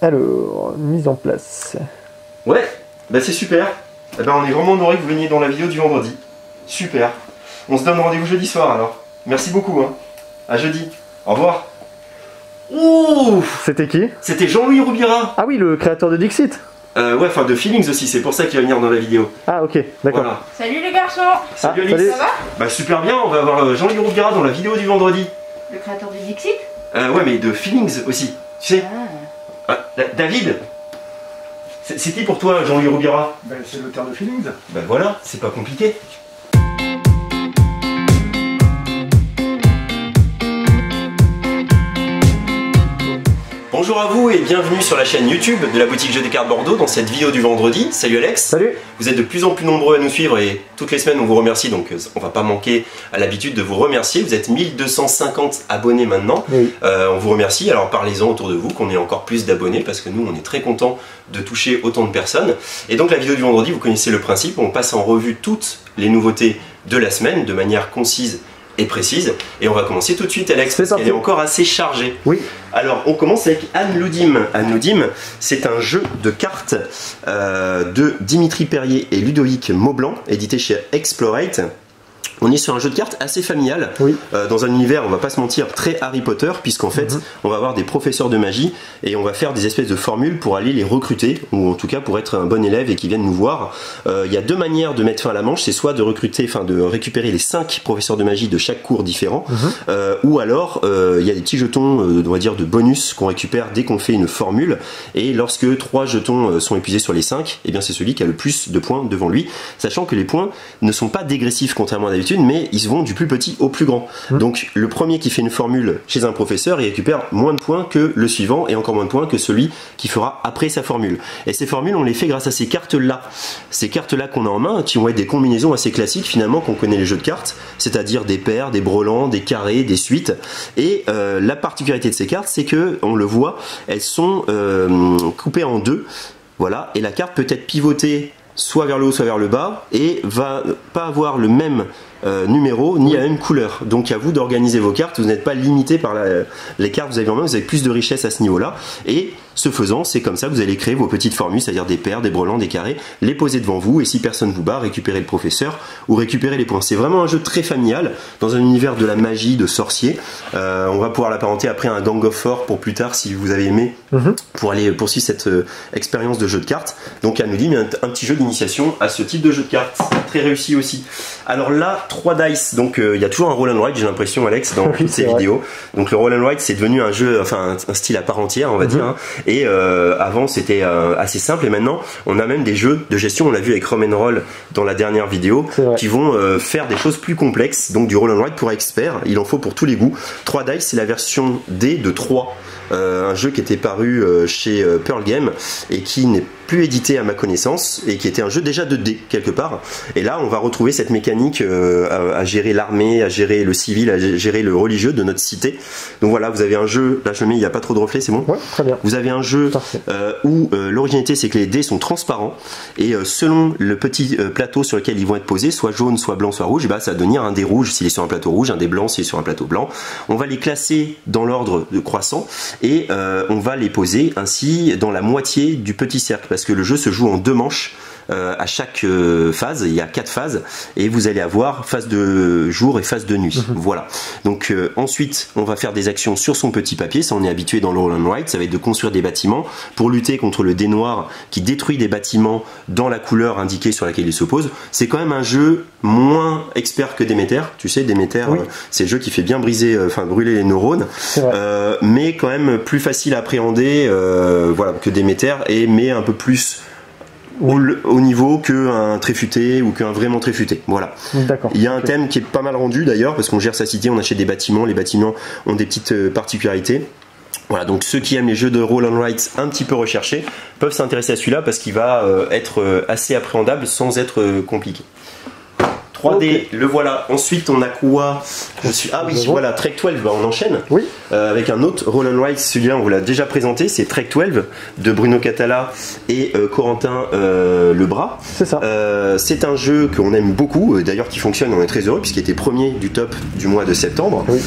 Alors, mise en place. Ouais, bah c'est super. Eh ben, on est vraiment honoré que vous veniez dans la vidéo du vendredi. Super. On se donne rendez-vous jeudi soir alors. Merci beaucoup. Hein. À jeudi. Au revoir. Ouh, C'était qui? c'était Jean-Louis Roubira. Ah oui, le créateur de Dixit. Ouais, enfin de Feelings aussi, c'est pour ça qu'il va venir dans la vidéo. Ah ok, d'accord. Voilà. Salut les garçons. Salut Alice. salut. Ça va? Bah super bien, on va avoir Jean-Louis Roubira dans la vidéo du vendredi. Le créateur du Dixit? Ouais, mais de Feelings aussi. Tu sais, Ah. David, c'est qui pour toi Jean-Louis Roubira? Ben, c'est l'auteur de Feelings. Bah voilà, c'est pas compliqué. Bonjour à vous et bienvenue sur la chaîne YouTube de la boutique Jeux des cartes Bordeaux dans cette vidéo du vendredi. Salut Alex. Salut. Vous êtes de plus en plus nombreux à nous suivre et toutes les semaines on vous remercie, donc on va pas manquer à l'habitude de vous remercier. Vous êtes 1250 abonnés maintenant. Oui. On vous remercie, alors parlez-en autour de vous qu'on ait encore plus d'abonnés parce que nous on est très contents de toucher autant de personnes. Et donc la vidéo du vendredi, vous connaissez le principe, on passe en revue toutes les nouveautés de la semaine de manière concise et précise. Et on va commencer tout de suite Alex, parce qu'elle est encore assez chargée. Oui. Alors on commence avec Anne Loudim. Anne Loudim, c'est un jeu de cartes de Dimitri Perrier et Ludovic Maublanc, édité chez Explorate. On est sur un jeu de cartes assez familial, Oui. dans un univers, on va pas se mentir, très Harry Potter, puisqu'en fait, on va avoir des professeurs de magie et on va faire des espèces de formules pour aller les recruter, ou en tout cas pour être un bon élève et qu'ils viennent nous voir. Il y a deux manières de mettre fin à la manche, c'est soit de recruter, enfin de récupérer les 5 professeurs de magie de chaque cours différent, ou alors il y a des petits jetons, on va dire, de bonus qu'on récupère dès qu'on fait une formule, et lorsque 3 jetons sont épuisés sur les 5, et bien c'est celui qui a le plus de points devant lui, sachant que les points ne sont pas dégressifs contrairement à d'habitude, mais ils vont du plus petit au plus grand. Donc le premier qui fait une formule chez un professeur, il récupère moins de points que le suivant et encore moins de points que celui qui fera après sa formule. Et ces formules, on les fait grâce à ces cartes-là. Ces cartes-là qu'on a en main, qui vont être des combinaisons assez classiques finalement qu'on connaît les jeux de cartes, c'est-à-dire des paires, des brelans, des carrés, des suites. Et la particularité de ces cartes, c'est que, on le voit, elles sont coupées en deux. Voilà, et la carte peut être pivotée soit vers le haut, soit vers le bas, et va pas avoir le même numéro ni la même couleur. Donc à vous d'organiser vos cartes, vous n'êtes pas limité par les cartes que vous avez en main, vous avez plus de richesse à ce niveau-là. Et ce faisant, c'est comme ça que vous allez créer vos petites formules, c'est-à-dire des paires, des brelans, des carrés, les poser devant vous, et si personne vous bat, récupérer le professeur ou récupérer les points. C'est vraiment un jeu très familial, dans un univers de la magie, de sorciers. On va pouvoir l'apparenter après à un Gang of Four pour plus tard, si vous avez aimé, pour aller poursuivre cette expérience de jeu de cartes. Donc elle nous dit un petit jeu d'initiation à ce type de jeu de cartes, très réussi aussi. Alors là, 3 dice, donc il y a toujours un roll and write, j'ai l'impression Alex, dans toutes ces vidéos. Donc le roll and write, c'est devenu un jeu, enfin un style à part entière, on va dire, hein. Et avant c'était assez simple, et maintenant on a même des jeux de gestion, on l'a vu avec Roman Roll dans la dernière vidéo, qui vont faire des choses plus complexes, donc du roll and write pour experts, il en faut pour tous les goûts. 3 dice, c'est la version D de 3, un jeu qui était paru chez Pearl Game et qui n'est plus édité à ma connaissance, et qui était un jeu déjà de dés quelque part. Et là on va retrouver cette mécanique à gérer l'armée, à gérer le civil, à gérer le religieux de notre cité. Donc voilà, vous avez un jeu, là je le mets, il n'y a pas trop de reflets, c'est bon? Ouais, très bien. Vous avez un jeu où l'originalité c'est que les dés sont transparents, et selon le petit plateau sur lequel ils vont être posés, soit jaune, soit blanc, soit rouge, et bah, ça va devenir un dé rouge s'il est sur un plateau rouge, un dé blanc s'il est sur un plateau blanc. On va les classer dans l'ordre de croissant, et on va les poser ainsi dans la moitié du petit cercle, parce que le jeu se joue en 2 manches. À chaque phase, il y a 4 phases, et vous allez avoir phase de jour et phase de nuit. Voilà. Donc ensuite, on va faire des actions sur son petit papier, ça on est habitué dans le roll and write, ça va être de construire des bâtiments pour lutter contre le dé noir qui détruit des bâtiments dans la couleur indiquée sur laquelle il se pose. C'est quand même un jeu moins expert que Déméter, tu sais, Déméter, c'est le jeu qui fait bien briser, enfin brûler les neurones, mais quand même plus facile à appréhender, voilà, que Déméter, et mais un peu plus au niveau qu'un tréfuté ou qu'un vraiment tréfuté. Voilà. Il y a un thème qui est pas mal rendu d'ailleurs, parce qu'on gère sa cité, on achète des bâtiments, les bâtiments ont des petites particularités. Voilà, donc ceux qui aiment les jeux de roll and write un petit peu recherchés peuvent s'intéresser à celui-là, parce qu'il va être assez appréhendable sans être compliqué. 3D, le voilà. Ensuite, on a quoi? Ah oui, voilà, Trek 12, bah, on enchaîne. Oui. Avec un autre Roll and Ride, celui-là, on vous l'a déjà présenté, c'est Trek 12 de Bruno Catala et Corentin Lebras. C'est ça. C'est un jeu qu'on aime beaucoup, d'ailleurs qui fonctionne, on est très heureux, puisqu'il était premier du top du mois de septembre. Oui.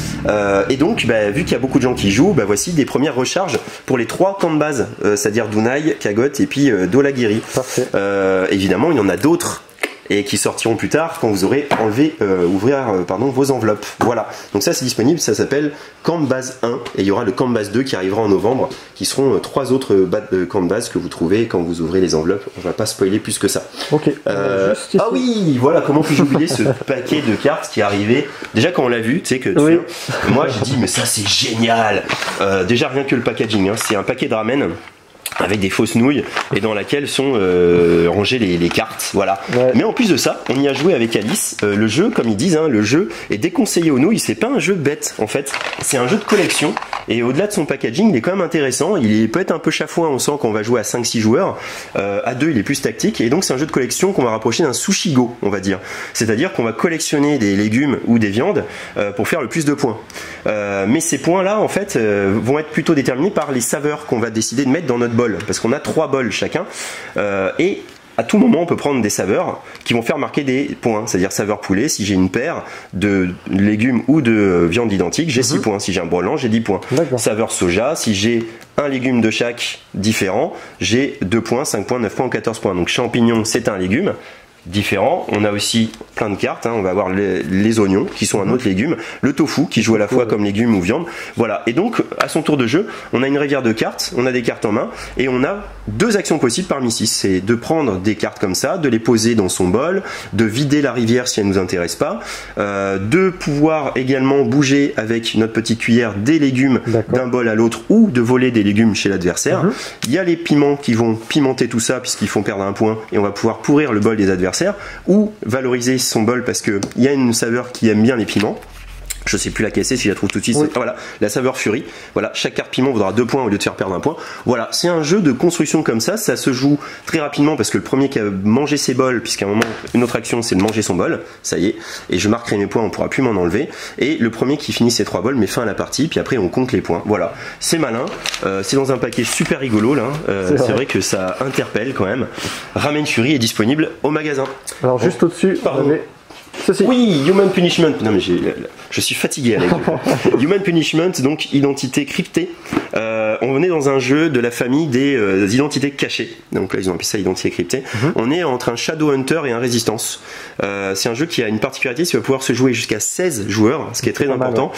Et donc, bah, vu qu'il y a beaucoup de gens qui jouent, bah, voici des premières recharges pour les 3 camps de base, c'est-à-dire Dunai, Kagot et puis Dolagiri. Parfait. Évidemment, il y en a d'autres et qui sortiront plus tard quand vous aurez enlevé, vos enveloppes. Voilà, donc ça c'est disponible, ça s'appelle Camp de base 1 et il y aura le Camp de base 2 qui arrivera en novembre, qui seront 3 autres camps de base que vous trouvez quand vous ouvrez les enveloppes. On va pas spoiler plus que ça. Ok. Ah oui, voilà, comment puis-je oublier ce paquet de cartes qui est arrivé. Déjà quand on l'a vu, tu sais que moi j'ai dit mais ça c'est génial. Déjà rien que le packaging, hein, c'est un paquet de ramen avec des fausses nouilles et dans laquelle sont rangées les cartes, voilà. Ouais. Mais en plus de ça, on y a joué avec Alice. Le jeu, comme ils disent, hein, le jeu est déconseillé aux nouilles. C'est pas un jeu bête en fait, c'est un jeu de collection. Et au-delà de son packaging, il est quand même intéressant. Il peut être un peu chafouin, on sent qu'on va jouer à 5-6 joueurs. À 2, il est plus tactique. Et donc c'est un jeu de collection qu'on va rapprocher d'un sushi go, on va dire. C'est-à-dire qu'on va collectionner des légumes ou des viandes pour faire le plus de points. Mais ces points-là, en fait, vont être plutôt déterminés par les saveurs qu'on va décider de mettre dans notre bol. Parce qu'on a 3 bols chacun et à tout moment on peut prendre des saveurs qui vont faire marquer des points, c'est-à-dire saveur poulet, si j'ai une paire de légumes ou de viande identique, j'ai 6 points, si j'ai un brelan j'ai 10 points. Saveur soja, si j'ai un légume de chaque différent, j'ai 2 points, 5 points, 9 points ou 14 points. Donc champignon c'est un légume différent. On a aussi plein de cartes, hein. On va avoir les oignons qui sont un autre légume, le tofu qui joue à la fois comme légume ou viande, voilà. Et donc à son tour de jeu on a une rivière de cartes, on a des cartes en main et on a 2 actions possibles parmi 6, c'est de prendre des cartes comme ça, de les poser dans son bol, de vider la rivière si elle nous intéresse pas, de pouvoir également bouger avec notre petite cuillère des légumes d'un bol à l'autre ou de voler des légumes chez l'adversaire. Il y a les piments qui vont pimenter tout ça puisqu'ils font perdre un point et on va pouvoir pourrir le bol des adversaires ou valoriser son bol parce qu'il y a une saveur qui aime bien les piments. Je sais plus laquelle c'est, si je la trouve tout de suite. Oui. Voilà, la saveur furie. Voilà, chaque carte piment vaudra 2 points au lieu de faire perdre un point. Voilà, c'est un jeu de construction comme ça. Ça se joue très rapidement parce que le premier qui a mangé ses bols, puisqu'à un moment, une autre action, c'est de manger son bol. Ça y est. Et je marquerai mes points, on pourra plus m'en enlever. Et le premier qui finit ses 3 bols met fin à la partie. Puis après, on compte les points. Voilà, c'est malin. C'est dans un paquet super rigolo là. C'est vrai que ça interpelle quand même. Ramen Fury est disponible au magasin. Alors juste au-dessus, ceci. Oui, Human Punishment. Non mais je suis fatigué avec Human Punishment, donc identité cryptée. On est dans un jeu de la famille des identités cachées. Donc là ils ont appelé ça identité cryptée. On est entre un Shadowhunter et un Résistance. C'est un jeu qui a une particularité, c'est qu'il va pouvoir se jouer jusqu'à 16 joueurs, ce qui est très important.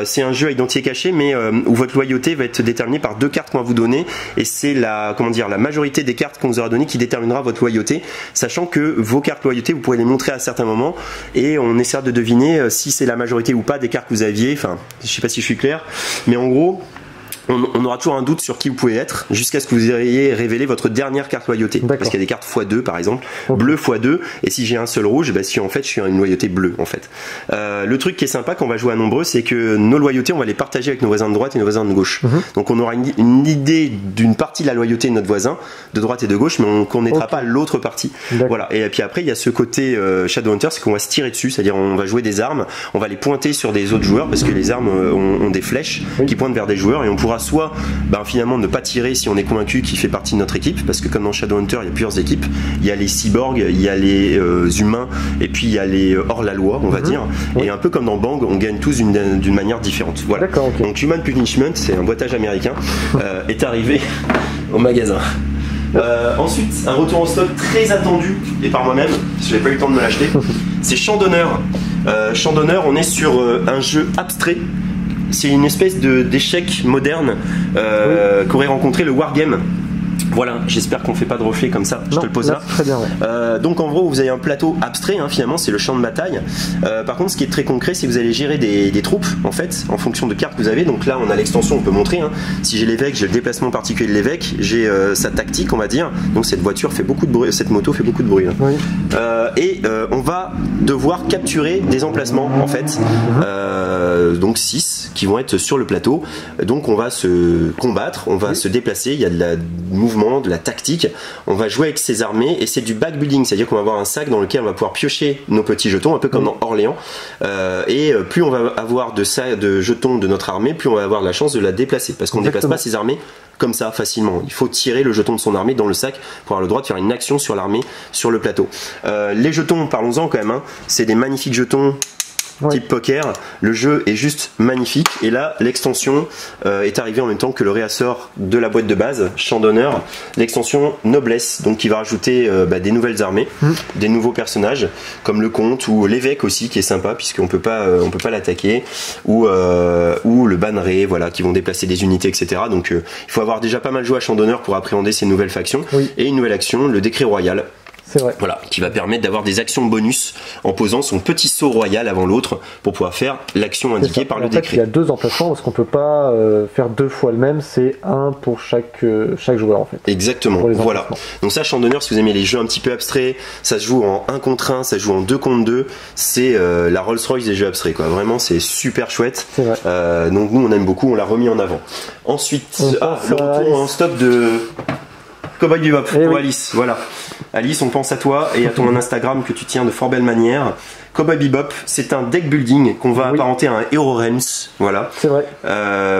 C'est un jeu à identité cachée, mais où votre loyauté va être déterminée par 2 cartes qu'on va vous donner, et c'est la majorité des cartes qu'on vous aura donné qui déterminera votre loyauté, sachant que vos cartes loyauté vous pourrez les montrer à certains moments et on essaiera de deviner si c'est la majorité ou pas des cartes que vous aviez. Enfin, je sais pas si je suis clair, mais en gros on aura toujours un doute sur qui vous pouvez être jusqu'à ce que vous ayez révélé votre dernière carte loyauté, parce qu'il y a des cartes x2 par exemple, bleu x2, et si j'ai un seul rouge, bah si en fait je suis une loyauté bleue en fait. Le truc qui est sympa quand on va jouer à nombreux, c'est que nos loyautés on va les partager avec nos voisins de droite et nos voisins de gauche. Donc on aura une idée d'une partie de la loyauté de notre voisin de droite et de gauche, mais on ne connaîtra pas l'autre partie. Voilà. Et puis après il y a ce côté Shadowhunter, c'est qu'on va se tirer dessus, c'est-à-dire on va jouer des armes, on va les pointer sur des autres joueurs parce que les armes ont des flèches qui pointent vers des joueurs, et on pourra soit finalement ne pas tirer si on est convaincu qu'il fait partie de notre équipe, parce que comme dans Shadowhunter il y a plusieurs équipes, il y a les cyborgs, il y a les humains et puis il y a les hors-la-loi on va dire, et un peu comme dans Bang on gagne tous d'une manière différente. Voilà. Donc Human Punishment, c'est un boitage américain, est arrivé au magasin. Ensuite, un retour en stock très attendu et par moi-même, parce que j'ai pas eu le temps de me l'acheter, c'est Champ d'honneur. Champ d'honneur, on est sur un jeu abstrait. C'est une espèce d'échec moderne qu'aurait rencontré le Wargame. Voilà, j'espère qu'on fait pas de reflet comme ça, je te le pose là. Très bien, ouais. Donc en gros vous avez un plateau abstrait, hein, finalement c'est le champ de bataille. Par contre ce qui est très concret, c'est que vous allez gérer des troupes en fait, en fonction de cartes que vous avez. Donc là on a l'extension, on peut montrer, hein. Si j'ai l'évêque, j'ai le déplacement particulier de l'évêque, j'ai sa tactique on va dire. Donc cette voiture fait beaucoup de bruit, cette moto fait beaucoup de bruit, hein. Oui. On va devoir capturer des emplacements en fait, donc 6 qui vont être sur le plateau. Donc on va se combattre, on va se déplacer, il y a de la mouvement mouvement, de la tactique. On va jouer avec ses armées et c'est du backbuilding, c'est-à-dire qu'on va avoir un sac dans lequel on va pouvoir piocher nos petits jetons, un peu comme dans Orléans. Et plus on va avoir de jetons de notre armée, plus on va avoir de la chance de la déplacer, parce qu'on ne déplace pas ses armées comme ça facilement. Il faut tirer le jeton de son armée dans le sac pour avoir le droit de faire une action sur l'armée sur le plateau. Les jetons, parlons-en quand même, hein. C'est des magnifiques jetons type poker. Le jeu est juste magnifique et là l'extension est arrivée en même temps que le réassort de la boîte de base, Champ d'honneur, l'extension Noblesse, donc qui va rajouter des nouvelles armées, des nouveaux personnages comme le comte ou l'évêque aussi, qui est sympa puisqu'on peut pas l'attaquer, ou le banneret, voilà, qui vont déplacer des unités, etc. Donc il faut avoir déjà pas mal joué à Champ d'honneur pour appréhender ces nouvelles factions. Et une nouvelle action, le décret royal. C'est vrai. Voilà, qui va permettre d'avoir des actions bonus en posant son petit sceau royal avant l'autre pour pouvoir faire l'action indiquée par le décret. Il y a 2 emplacements parce qu'on peut pas faire 2 fois le même, c'est un pour chaque joueur en fait. Exactement, voilà. Donc ça, Champ d'honneur, si vous aimez les jeux un petit peu abstraits, ça se joue en 1 contre 1, ça se joue en 2 contre 2, c'est la Rolls-Royce des jeux abstraits, quoi. Vraiment, c'est super chouette. C'est vrai. Donc nous, on aime beaucoup, on l'a remis en avant. Ensuite, le retour en stock de Cowboy Bebop pour Alice, voilà. Alice, on pense à toi et à ton Instagram que tu tiens de fort belle manière. Cowboy Bebop, c'est un deck building qu'on va apparenter à un Hero Realms, voilà. C'est vrai.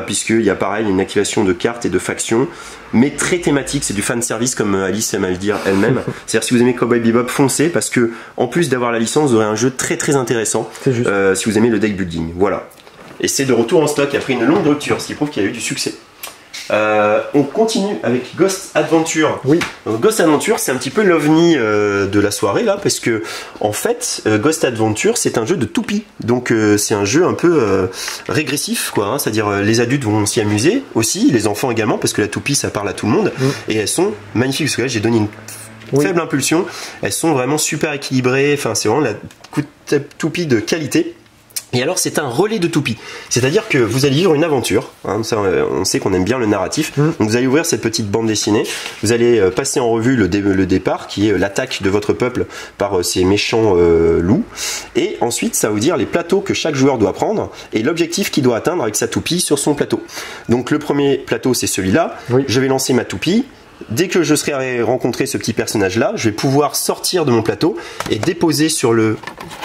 Puisqu'il y a pareil une activation de cartes et de factions, mais très thématique, c'est du fan service comme Alice aime à le dire elle-même. C'est-à-dire si vous aimez Cowboy Bebop, foncez parce que en plus d'avoir la licence, vous aurez un jeu très très intéressant. C'est juste. Si vous aimez le deck building, voilà. Et c'est de retour en stock après une longue rupture, ce qui prouve qu'il y a eu du succès. On continue avec Ghost Adventure. Oui. Donc, Ghost Adventure, c'est un petit peu l'ovni de la soirée là, parce que en fait, Ghost Adventure, c'est un jeu de toupie. Donc c'est un jeu un peu régressif, quoi. Hein, c'est-à-dire les adultes vont s'y amuser aussi, les enfants également, parce que la toupie, ça parle à tout le monde. Et elles sont magnifiques. Parce que là, j'ai donné une faible impulsion. Elles sont vraiment super équilibrées. Enfin, c'est vraiment la toupie de qualité. Et alors c'est un relais de toupie, c'est-à-dire que vous allez vivre une aventure, hein, ça, on sait qu'on aime bien le narratif, donc vous allez ouvrir cette petite bande dessinée, vous allez passer en revue le départ qui est l'attaque de votre peuple par ces méchants loups, et ensuite ça va vous dire les plateaux que chaque joueur doit prendre et l'objectif qu'il doit atteindre avec sa toupie sur son plateau. Donc le premier plateau c'est celui-là, je vais lancer ma toupie. Dès que je serai rencontré ce petit personnage là, je vais pouvoir sortir de mon plateau et déposer sur le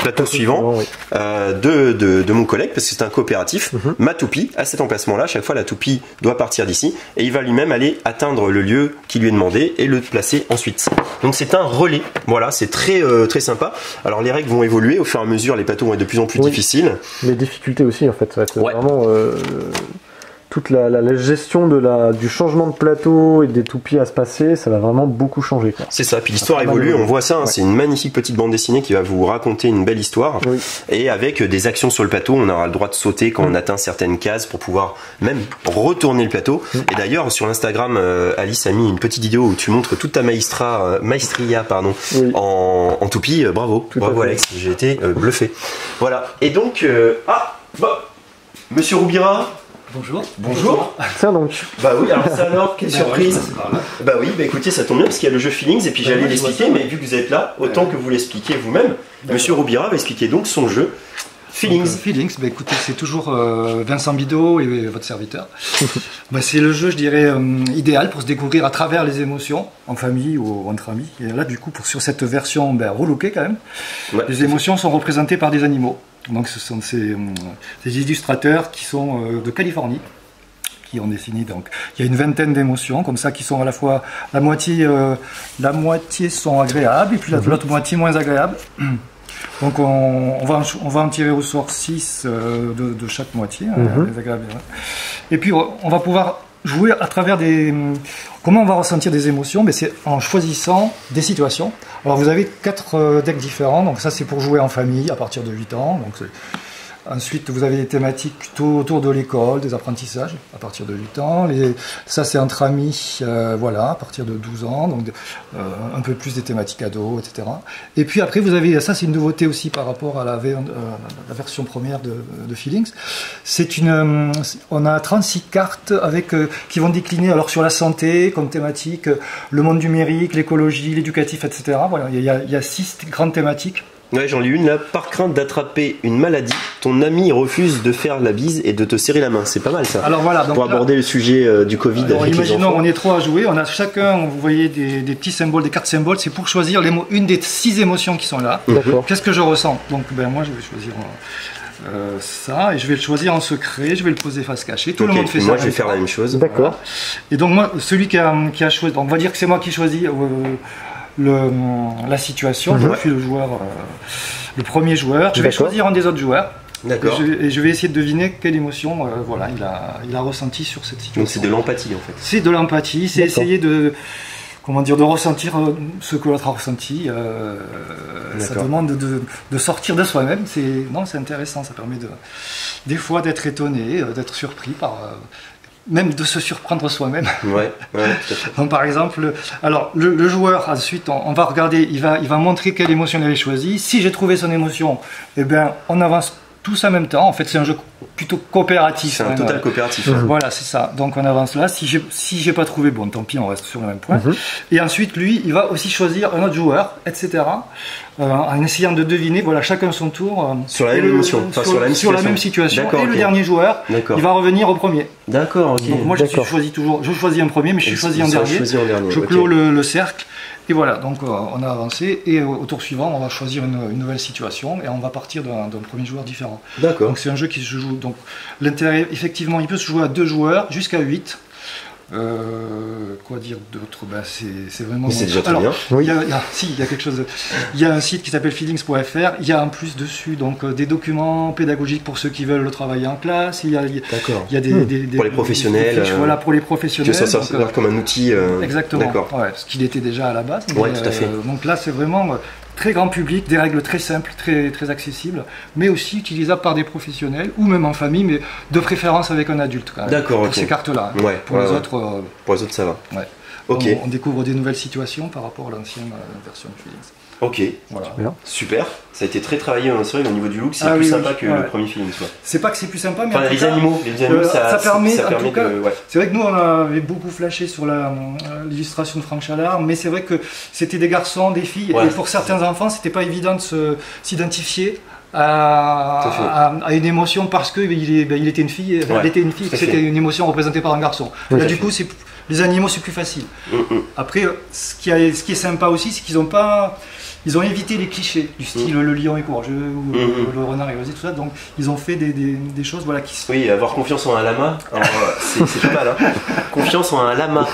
plateau suivant de mon collègue, parce que c'est un coopératif, ma toupie à cet emplacement là. Chaque fois la toupie doit partir d'ici et il va lui-même aller atteindre le lieu qui lui est demandé et le placer ensuite. Donc c'est un relais, voilà, c'est très très sympa. Alors les règles vont évoluer au fur et à mesure, les plateaux vont être de plus en plus difficiles. Les difficultés aussi en fait, ça va être vraiment toute la gestion du changement de plateau et des toupies à se passer, ça va vraiment beaucoup changer. C'est ça, puis l'histoire évolue, on voit ça, hein, c'est une magnifique petite bande dessinée qui va vous raconter une belle histoire, et avec des actions sur le plateau, on aura le droit de sauter quand on atteint certaines cases pour pouvoir même retourner le plateau. Et d'ailleurs, sur Instagram, Alice a mis une petite vidéo où tu montres toute ta maestria en toupie, bravo Alex, j'ai été bluffé. Voilà, et donc, Monsieur Roubira. Bonjour. Bonjour. Tiens donc. Bah oui, alors ça alors, quelle surprise. Bah oui, bah écoutez, ça tombe bien parce qu'il y a le jeu Feelings et puis j'allais l'expliquer, mais vu que vous êtes là, autant que vous l'expliquiez vous-même. Monsieur Roubira va expliquer donc son jeu Feelings. Feelings, bah écoutez, c'est toujours Vincent Bidot et votre serviteur. C'est le jeu, je dirais, idéal pour se découvrir à travers les émotions, en famille ou entre amis. Et là, du coup, sur cette version relookée quand même, les émotions sont représentées par des animaux. Donc ce sont ces illustrateurs qui sont de Californie, qui ont dessiné. Donc il y a une vingtaine d'émotions comme ça qui sont à la fois la moitié sont agréables et puis l'autre moitié moins agréables. Donc on va en tirer au sort 6 de chaque moitié, les agréables. Et puis on va pouvoir jouer à travers comment on va ressentir des émotions, mais c'est en choisissant des situations. Alors vous avez 4 decks différents, donc ça c'est pour jouer en famille à partir de 8 ans. Donc ensuite vous avez des thématiques plutôt autour de l'école, des apprentissages à partir de 8 ans. Ça c'est entre amis, voilà, à partir de 12 ans, donc un peu plus des thématiques ados, etc. Et puis après vous avez, ça c'est une nouveauté aussi par rapport à la version première de Feelings. On a 36 cartes qui vont décliner alors sur la santé comme thématique, le monde numérique, l'écologie, l'éducatif, etc. Voilà, il y a 6 grandes thématiques. Ouais, j'en lis une là. Par crainte d'attraper une maladie, ton ami refuse de faire la bise et de te serrer la main. C'est pas mal ça. Alors voilà, donc pour aborder le sujet du Covid. Alors, avec imaginons, les enfants. on est 3 à jouer, on a chacun, vous voyez des petits symboles, des cartes symboles, c'est pour choisir une des 6 émotions qui sont là. D'accord. Qu'est-ce que je ressens? Donc moi je vais choisir ça, et je vais le choisir en secret, je vais le poser face cachée, tout le monde fait ça. Moi je vais faire la même chose. D'accord. Et donc moi, celui qui a choisi, donc on va dire que c'est moi qui choisis la situation, je suis le joueur, le premier joueur, je vais choisir un des autres joueurs. D'accord. Et je vais essayer de deviner quelle émotion voilà, il a ressenti sur cette situation. Donc c'est de l'empathie en fait. C'est de l'empathie, c'est essayer de, comment dire, de ressentir ce que l'autre a ressenti. Ça demande de sortir de soi-même. C'est intéressant, ça permet des fois d'être étonné, d'être surpris par... même de se surprendre soi-même. Ouais, tout à fait. Donc, par exemple, alors le joueur, ensuite, on va regarder, il va montrer quelle émotion il avait choisi. Si j'ai trouvé son émotion, eh bien, on avance tous en même temps. En fait, c'est un jeu plutôt coopératif. C'est un total coopératif. Voilà, c'est ça. Donc, on avance là. Si j'ai pas trouvé, bon, tant pis, on reste sur le même point. Et ensuite, lui, il va aussi choisir un autre joueur, etc. En essayant de deviner, voilà, chacun son tour. Sur la même émotion, enfin sur la même situation. Et le dernier joueur, il va revenir au premier. D'accord, ok. Donc, moi, je choisis un premier, mais je suis choisi en dernier. Je clôt le cercle. Et voilà, donc on a avancé, et au tour suivant, on va choisir une nouvelle situation, et on va partir d'un premier joueur différent. D'accord. Donc c'est un jeu qui se joue, donc l'intérêt, effectivement, il peut se jouer à 2 joueurs, jusqu'à 8. Quoi dire d'autre? C'est vraiment... Mais c'est déjà très bien. Il y a quelque chose. Il y a un site qui s'appelle feelings.fr. Il y a en plus dessus donc des documents pédagogiques pour ceux qui veulent le travailler en classe. Il y a des pour les professionnels. Voilà, pour les professionnels. Que ça sert comme un outil. Exactement. D'accord. Ouais, ce qu'il était déjà à la base. Oui, tout à fait. Donc là, c'est vraiment très grand public, des règles très simples, très accessibles, mais aussi utilisables par des professionnels ou même en famille, mais de préférence avec un adulte. D'accord. Pour ces cartes-là. Ouais, pour les autres. Pour les autres, ça va. Ouais. Ok. On découvre des nouvelles situations par rapport à l'ancienne version de Feelings. Ok, voilà. Super. Ça a été très travaillé, c'est vrai, au niveau du look, c'est plus sympa que le premier film. C'est pas que c'est plus sympa, mais enfin, les animaux, ça permet en tout cas, c'est vrai que nous, on avait beaucoup flashé sur l'illustration de Franck Chalard, mais c'est vrai que c'était des garçons, des filles, et pour certains enfants, c'était pas évident de s'identifier à une émotion parce qu'il était une fille, elle était une fille, que c'était une émotion représentée par un garçon. Là, du coup, les animaux, c'est plus facile. Après, ce qui est sympa aussi, c'est qu'ils ont évité les clichés du style le lion est courageux ou le renard est osé, tout ça. Donc ils ont fait des choses qui se... Oui, avoir confiance en un lama, c'est pas mal. Hein. Confiance en un lama.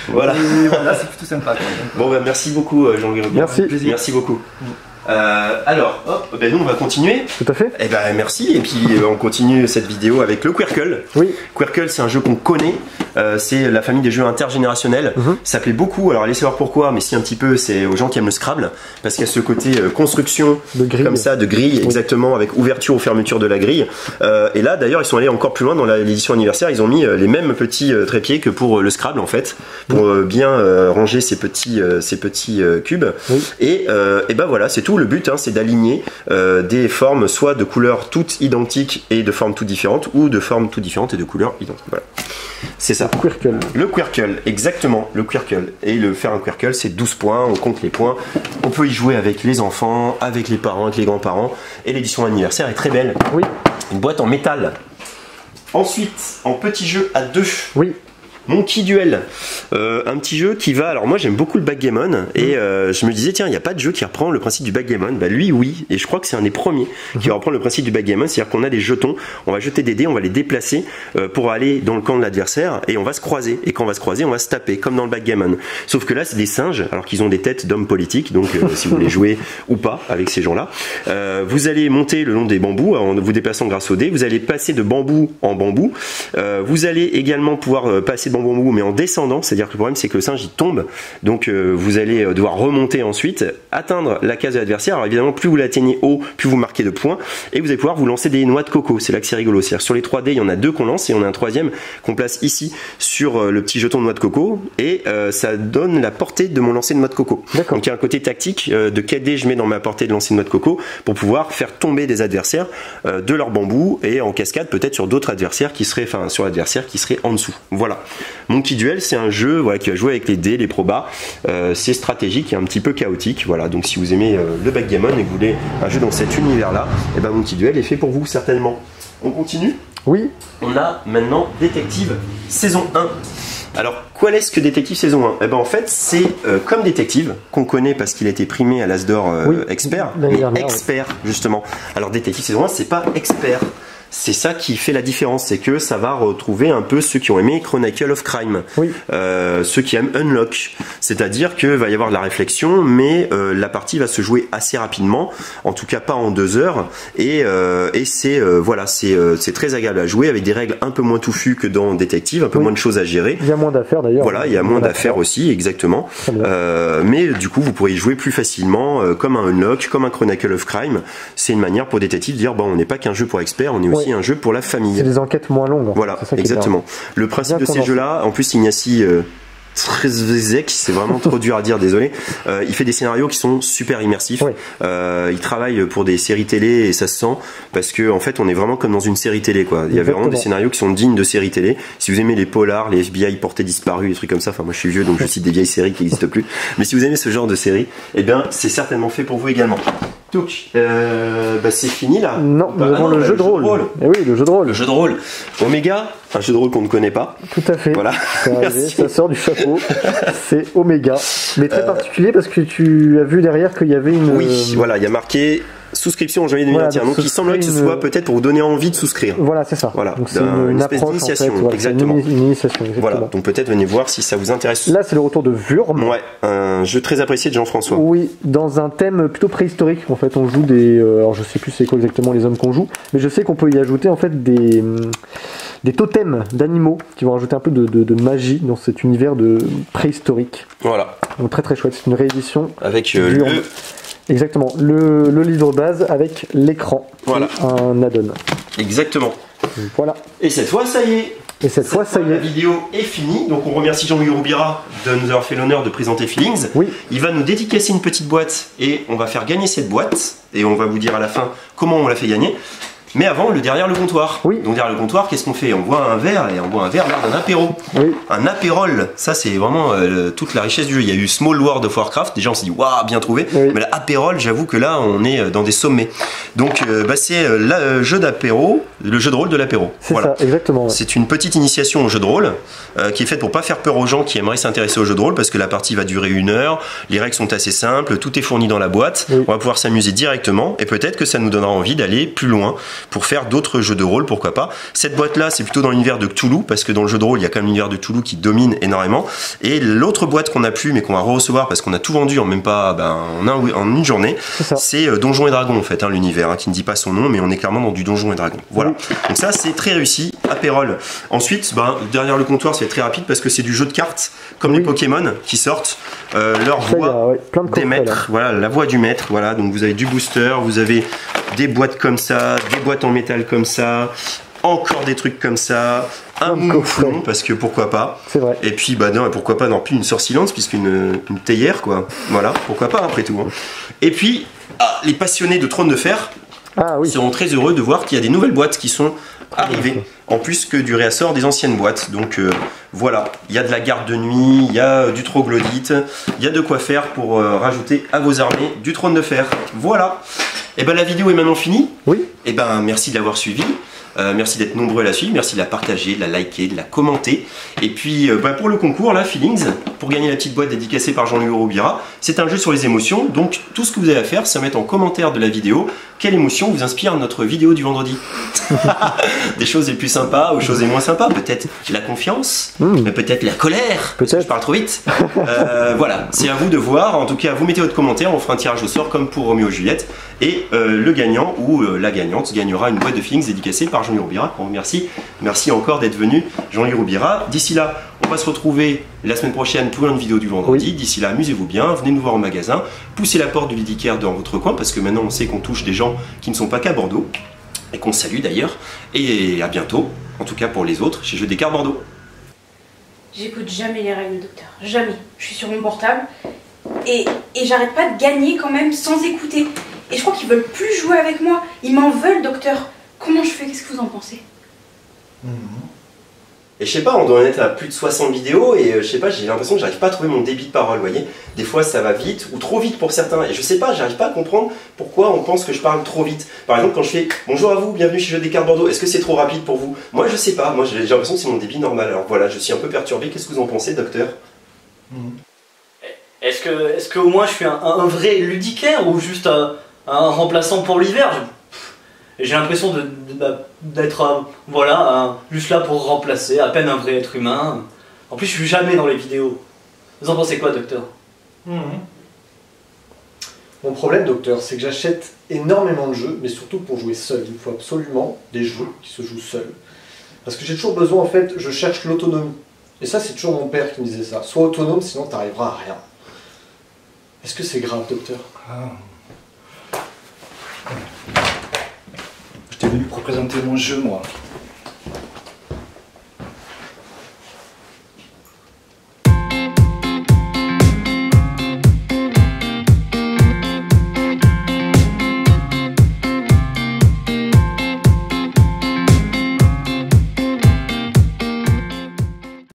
Voilà. Voilà, c'est plutôt sympa. Bon, merci beaucoup Jean-Louis Robert. Merci beaucoup. Alors, nous on va continuer. Tout à fait. Merci. Et puis on continue cette vidéo avec le Quirkle. Oui. Quirkle, c'est un jeu qu'on connaît. C'est la famille des jeux intergénérationnels. Ça plaît beaucoup. Alors allez savoir pourquoi, mais si un petit peu, c'est aux gens qui aiment le Scrabble, parce qu'il y a ce côté construction comme ça de grille, exactement, avec ouverture ou fermeture de la grille. Et là, d'ailleurs, ils sont allés encore plus loin dans l'édition anniversaire. Ils ont mis les mêmes petits trépieds que pour le Scrabble en fait, pour bien ranger ces petits cubes. Et voilà, c'est tout. Le but, c'est d'aligner des formes soit de couleurs toutes identiques et de formes toutes différentes, ou de formes toutes différentes et de couleurs identiques. Voilà. C'est ça. Le Quirkle, exactement, le Quirkle. Et faire un Quirkle, c'est 12 points, on compte les points. On peut y jouer avec les enfants, avec les parents, avec les grands-parents. Et l'édition anniversaire est très belle. Oui. Une boîte en métal. Ensuite, en petit jeu à 2. Oui. Monkey Duel, un petit jeu qui va... Alors moi j'aime beaucoup le backgammon et je me disais tiens, il n'y a pas de jeu qui reprend le principe du backgammon. Lui oui, et je crois que c'est un des premiers qui reprend le principe du backgammon, c'est-à-dire qu'on a des jetons, on va jeter des dés, on va les déplacer pour aller dans le camp de l'adversaire et on va se croiser, et quand on va se croiser on va se taper comme dans le backgammon, sauf que là c'est des singes alors qu'ils ont des têtes d'hommes politiques, donc si vous voulez jouer ou pas avec ces gens là, vous allez monter le long des bambous en vous déplaçant grâce aux dés, vous allez passer de bambou en bambou, vous allez également pouvoir passer de bambou mais en descendant, c'est-à-dire que le problème c'est que le singe il tombe, donc vous allez devoir remonter ensuite, atteindre la case de l'adversaire. Alors évidemment plus vous l'atteignez haut, plus vous marquez de points, et vous allez pouvoir vous lancer des noix de coco. C'est là que c'est rigolo, c'est-à-dire sur les 3 dés il y en a 2 qu'on lance et on a un 3e qu'on place ici sur le petit jeton de noix de coco, et ça donne la portée de mon lancer de noix de coco. Donc il y a un côté tactique de quel dé je mets dans ma portée de lancer de noix de coco pour pouvoir faire tomber des adversaires de leur bambou, et en cascade peut-être sur d'autres adversaires qui seraient, sur l'adversaire qui serait en dessous. Voilà. Monkey Duel, c'est un jeu voilà, qui va jouer avec les dés, les probas. C'est stratégique et un petit peu chaotique. Voilà, donc si vous aimez le backgammon et que vous voulez un jeu dans cet univers-là, et ben Monkey Duel est fait pour vous certainement. On continue? Oui. On a maintenant Détective saison 1. Alors, quoi est-ce que Détective saison 1? Eh ben en fait, c'est comme Détective, qu'on connaît parce qu'il a été primé à l'As d'Or expert, mais expert justement. Alors Détective saison 1, c'est pas expert. C'est ça qui fait la différence, c'est que ça va retrouver un peu ceux qui ont aimé Chronicle of Crime, ceux qui aiment Unlock. C'est-à-dire que va y avoir de la réflexion, mais la partie va se jouer assez rapidement, en tout cas pas en 2 heures, et c'est voilà, c'est très agréable à jouer avec des règles un peu moins touffues que dans Détective, un peu moins de choses à gérer. Il y a moins d'affaires d'ailleurs. Voilà, il y a moins d'affaires aussi, exactement. Mais du coup, vous pourrez y jouer plus facilement, comme un Unlock, comme un Chronicle of Crime. C'est une manière pour Détective de dire bon, on n'est pas qu'un jeu pour experts, on est aussi un jeu pour la famille. C'est des enquêtes moins longues. Voilà, exactement. Le principe de ces jeux-là, en plus Ignacy Trezek, c'est vraiment trop dur à dire, désolé. Il fait des scénarios qui sont super immersifs. Il travaille pour des séries télé et ça se sent parce que en fait on est vraiment comme dans une série télé quoi. Il y a vraiment des scénarios qui sont dignes de séries télé. Si vous aimez les polars, les FBI portés disparus, des trucs comme ça, enfin moi je suis vieux donc je cite des vieilles séries qui n'existent plus. Mais si vous aimez ce genre de série, eh bien c'est certainement fait pour vous également. Donc, c'est fini là. Non, nous avons le jeu de rôle. Eh oui, le jeu de rôle. Le jeu de rôle. Omega, un jeu de rôle qu'on ne connaît pas. Tout à fait. Voilà. Ça sort du chapeau. C'est Omega. Mais très particulier parce que tu as vu derrière qu'il y avait une. Oui, voilà, il y a marqué souscription en janvier 2021. Donc il semblerait que ce soit peut-être pour vous donner envie de souscrire. Voilà, c'est ça. Voilà, donc c'est une espèce approche d'initiation, en fait, exactement. Une initiation, exactement. Voilà, donc peut-être venez voir si ça vous intéresse. Là, c'est le retour de Wurm. Ouais, un jeu très apprécié de Jean-François. Oui, dans un thème plutôt préhistorique. En fait, on joue des. Alors, je sais plus c'est quoi exactement les hommes qu'on joue, mais je sais qu'on peut y ajouter en fait des totems d'animaux qui vont rajouter un peu de magie dans cet univers de préhistorique. Voilà. Donc très très chouette. C'est une réédition. Avec Exactement, le livre base avec l'écran. Voilà. Un add-on. Exactement. Voilà. Et cette fois, ça y est. Et cette fois, ça y est. La vidéo est finie. Donc on remercie Jean-Louis Roubira de nous avoir fait l'honneur de présenter Feelings. Oui. Il va nous dédicacer une petite boîte et on va faire gagner cette boîte. Et on va vous dire à la fin comment on l'a fait gagner. Mais avant, derrière le comptoir. Oui. Donc derrière le comptoir, qu'est-ce qu'on fait? On boit un verre, et on boit un verre d'un apéro. Oui. Un apérol, ça c'est vraiment toute la richesse du jeu. Il y a eu Small World of Warcraft, déjà on s'est dit waouh, bien trouvé. Oui. Mais l'apérol, j'avoue que là on est dans des sommets. Donc c'est le jeu d'apéro, le jeu de rôle de l'apéro. C'est voilà. ça, exactement. Ouais. C'est une petite initiation au jeu de rôle qui est faite pour pas faire peur aux gens qui aimeraient s'intéresser au jeu de rôle parce que la partie va durer 1 heure, les règles sont assez simples, tout est fourni dans la boîte. Oui. On va pouvoir s'amuser directement et peut-être que ça nous donnera envie d'aller plus loin pour faire d'autres jeux de rôle, pourquoi pas. Cette boîte là c'est plutôt dans l'univers de Cthulhu parce que dans le jeu de rôle il y a quand même l'univers de Cthulhu qui domine énormément, et l'autre boîte qu'on a plus mais qu'on va recevoir parce qu'on a tout vendu en même pas en une journée, c'est Donjons et Dragons en fait, l'univers qui ne dit pas son nom mais on est clairement dans du Donjons et Dragons. Voilà. Oui. Donc ça c'est très réussi, apérol. Ensuite derrière le comptoir c'est très rapide parce que c'est du jeu de cartes comme les Pokémon qui sortent leur voix des maîtres, voilà, la voix du maître, voilà, donc vous avez du booster, vous avez des boîtes comme ça, des boîtes en métal comme ça, encore des trucs comme ça, un mouflon parce que pourquoi pas. C'est vrai. Et puis non, pourquoi pas non plus une sorcilence puisqu'une théière quoi. Voilà, pourquoi pas après tout. Hein. Et puis les passionnés de Trône de Fer seront très heureux de voir qu'il y a des nouvelles boîtes qui sont arrivées, en plus que du réassort des anciennes boîtes. Donc voilà, il y a de la garde de nuit, il y a du troglodyte, il y a de quoi faire pour rajouter à vos armées du Trône de Fer. Voilà. Et ben la vidéo est maintenant finie. Oui. Et ben merci de l'avoir suivi. Merci d'être nombreux à la suivre, merci de la partager, de la liker, de la commenter. Et puis pour le concours là, Feelings, pour gagner la petite boîte dédicacée par Jean-Louis Roubira, c'est un jeu sur les émotions. Donc tout ce que vous avez à faire, c'est mettre en commentaire de la vidéo quelle émotion vous inspire notre vidéo du vendredi. Des choses les plus sympas aux choses les moins sympas, peut-être la confiance, mais peut-être la colère, peut-être je parle trop vite. Voilà, c'est à vous de voir. En tout cas, vous mettez votre commentaire, on fera un tirage au sort comme pour Roméo et Juliette. Et le gagnant ou la gagnante gagnera une boîte de Feelings dédicacée par Jean-Louis Roubira. On remercie. Merci encore d'être venu, Jean-Louis Roubira. D'ici là, on va se retrouver la semaine prochaine pour une vidéo du vendredi. D'ici là, amusez-vous bien, venez nous voir au magasin, poussez la porte du Lidicaire dans votre coin parce que maintenant on sait qu'on touche des gens qui ne sont pas qu'à Bordeaux et qu'on salue d'ailleurs. Et à bientôt, en tout cas pour les autres, chez Jeux des Cartes Bordeaux. J'écoute jamais les règles, docteur. Jamais. Je suis sur mon portable et j'arrête pas de gagner quand même sans écouter. Et je crois qu'ils veulent plus jouer avec moi. Ils m'en veulent, docteur. Comment je fais? Qu'est-ce que vous en pensez? Et je sais pas, on doit en être à plus de 60 vidéos et je sais pas, j'ai l'impression que j'arrive pas à trouver mon débit de parole, vous voyez. Des fois ça va vite ou trop vite pour certains et je sais pas, j'arrive pas à comprendre pourquoi on pense que je parle trop vite. Par exemple quand je fais bonjour à vous, bienvenue chez Jeux des cartes Bordeaux, est-ce que c'est trop rapide pour vous? Moi je sais pas, moi j'ai l'impression que c'est mon débit normal. Alors voilà, je suis un peu perturbé, qu'est-ce que vous en pensez, docteur? Est-ce que au moins je suis un vrai ludicaire ou juste un remplaçant pour l'hiver? J'ai l'impression d'être voilà, juste là pour remplacer, à peine un vrai être humain. En plus, je suis jamais dans les vidéos. Vous en pensez quoi, docteur? Mon problème, docteur, c'est que j'achète énormément de jeux, mais surtout pour jouer seul. Il me faut absolument des jeux qui se jouent seuls. Parce que j'ai toujours besoin, en fait, je cherche l'autonomie. Et ça, c'est toujours mon père qui me disait ça. Sois autonome, sinon t'arriveras à rien. Est-ce que c'est grave, docteur? J'étais venu pour présenter mon jeu, moi.